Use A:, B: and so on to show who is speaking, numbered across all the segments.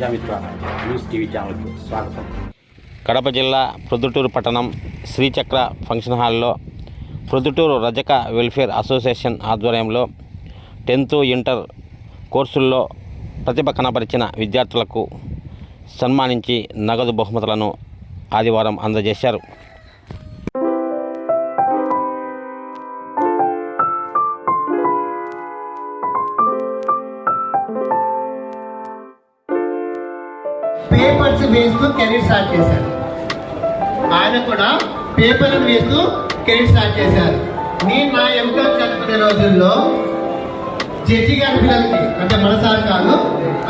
A: Prajamitra news TV ఛానల్కు స్వాగతం.
B: కడప జిల్లా ప్రొద్దుటూరు పట్టణం శ్రీచక్ర ఫంక్షన్ హాల్లో ప్రొద్దుటూరు రజక వెల్ఫేర్ అసోసియేషన్ ఆధ్వర్యంలో 10th ఇంటర్ కోర్సుల్లో ప్రతిభ కనబరిచిన విద్యార్థులకు సన్మానించి నగదు బహుమతులను ఆదివారం అందజేశారు.
C: పేపర్స్ వేస్తూ కెరీర్ స్టార్ట్ చేశారు. ఆయన కూడా పేపర్లను వేస్తూ కెరీర్ స్టార్ట్ చేశారు. నేను నా ఎంకామ్ చదువుకునే రోజుల్లో జడ్జి గారి పిల్లలకి అంటే మన సార్ కాదు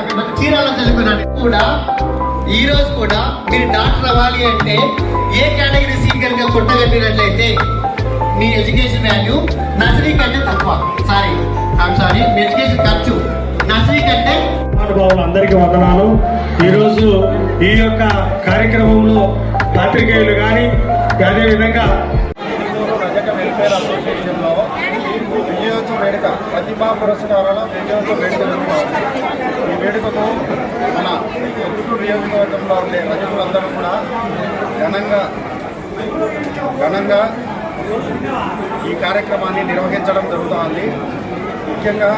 C: అక్కడ చీరాల చదువుకున్నాను కూడా. ఈ రోజు కూడా మీరు డాక్టర్ అవ్వాలి అంటే ఏ కేటగిరీ సీట్ కనుక కొట్టగట్టినట్లయితే మీ ఎడ్యుకేషన్ వాల్యూ నర్సరీ కంటే తక్కువ. సారీ మీ ఎడ్యుకేషన్ ఖర్చు నర్సరీ కంటే.
D: అందరికీ వందనాలు. ఈరోజు ఈ యొక్క కార్యక్రమంలో పాత్రికేయులు కానీ అదేవిధంగా
E: రజక వెల్ఫేర్ అసోసియేషన్లో విజయోత్సవ వేడుక ప్రతిభా పురస్కారాల విజయోత్సవ వేడుక జరుగుతుంది. ఈ వేడుకకు మన ప్రొద్దుటూరు నియోజకవర్గంలో ఉండే రజకులందరూ కూడా ఘనంగా ఈ కార్యక్రమాన్ని నిర్వహించడం జరుగుతుంది. ముఖ్యంగా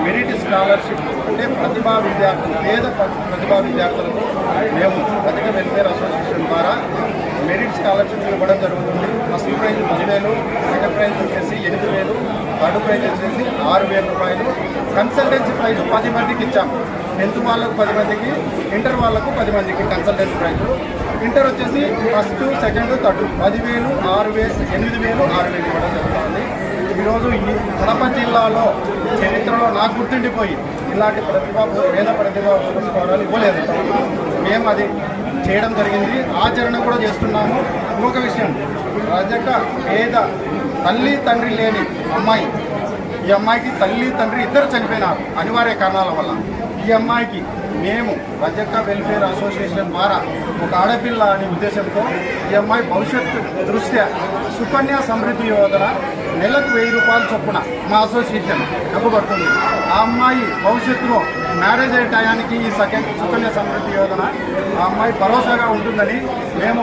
E: మెరిట్ స్కాలర్షిప్ అంటే పేద ప్రతిభా విద్యార్థులకు మేము రజక వెల్ఫేర్ అసోసియేషన్ ద్వారా మెరిట్ స్కాలర్షిప్ ఇవ్వడం జరుగుతుంది. ఫస్ట్ ప్రైజ్ 10,000, సెకండ్ ప్రైజ్ వచ్చేసి 8,000, థర్డ్ ప్రైజ్ వచ్చేసి 6,000 రూపాయలు. కన్సల్టెన్సీ ప్రైజ్ 10 మందికి ఇచ్చాము. 10th వాళ్ళకు 10 మందికి, ఇంటర్ వాళ్ళకు 10 మందికి కన్సల్టెన్సీ ప్రైజ్. ఇంటర్ వచ్చేసి ఫస్ట్, సెకండ్, థర్డ్ 10,000, 6,000, 8,000, 6,000 ఇవ్వడం జరుగుతుంది. ఈరోజు ఈ కడప జిల్లాలో చరిత్రలో నాకు గుర్తుండిపోయి ఇలాంటి పేద ప్రతిభా పురస్కారాలు ఇవ్వలేదు. మేము అది చేయడం జరిగింది, ఆచరణ కూడా చేస్తున్నాము. ఇంకొక విషయం, రజక పేద తల్లి తండ్రి లేని అమ్మాయి, ఈ అమ్మాయికి తల్లి తండ్రి ఇద్దరు చనిపోయినారు అనివార్య కారణాల వల్ల. ఈ అమ్మాయికి మేము రజక వెల్ఫేర్ అసోసియేషన్ ద్వారా ఒక ఆడపిల్ల అనే ఉద్దేశంతో ఈ అమ్మాయి భవిష్యత్తు దృష్ట్యా సుకన్య సమృద్ధి యోజన నెలకు 1000 రూపాయలు చొప్పున మా అసోసియేషన్ డబ్బుపడుతుంది. ఆ అమ్మాయి భవిష్యత్తులో మ్యారేజ్ అయ్యే టయానికి ఈ సుకన్య సమృద్ధి యోజన ఆ అమ్మాయి భరోసాగా ఉంటుందని మేము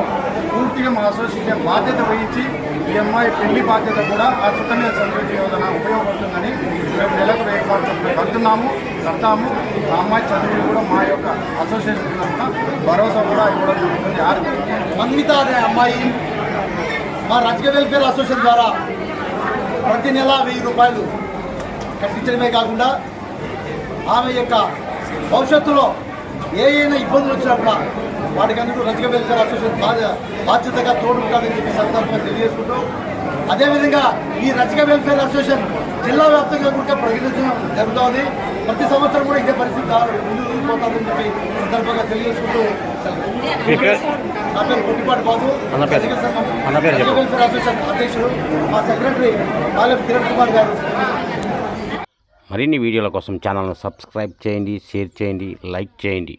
E: పూర్తిగా మా అసోసియేషన్ బాధ్యత వహించి ఈ అమ్మాయి పెళ్లి బాధ్యత కూడా ఆ సుకన్య సమృద్ధి యోజన ఉపయోగపడుతుందని మేము నెలకు 1000 రూపాయలు చొప్పున కడతాము. ఆ అమ్మాయి చదువులు కూడా మా యొక్క అసోసియేషన్ భరోసా కూడా ఇవ్వడం జరుగుతుంది.
C: మన్విత అనే అమ్మాయి మా రజక వెల్ఫేర్ అసోసియేషన్ ద్వారా ప్రతి నెల 1000 రూపాయలు కట్టించడమే కాకుండా ఆమె యొక్క భవిష్యత్తులో ఏమైనా ఇబ్బందులు వచ్చినా కూడా వాటికి అందుకు రజక వెల్ఫేర్ అసోసియేషన్ బాధ్యతగా తోడుంటారని చెప్పి సందర్భంగా తెలియజేసుకుంటూ, అదేవిధంగా ఈ రజక వెల్ఫేర్ అసోసియేషన్ జిల్లా వ్యాప్తంగా కూడా ప్రకటించడం జరుగుతుంది. ప్రతి సంవత్సరం కూడా ఇదే పరిస్థితి ముందుకు పోతుందని చెప్పి సందర్భంగా తెలియజేసుకుంటూ, నా పేరు కొట్టిపాటి బాబు, రజక వెల్ఫేర్ అసోసియేషన్ అధ్యక్షుడు, మా సెక్రటరీ పాలెం కిరణ్ కుమార్ గారు.
B: మరిన్ని వీడియోల కోసం ఛానల్ను సబ్స్క్రైబ్ చేయండి, షేర్ చేయండి, లైక్ చేయండి.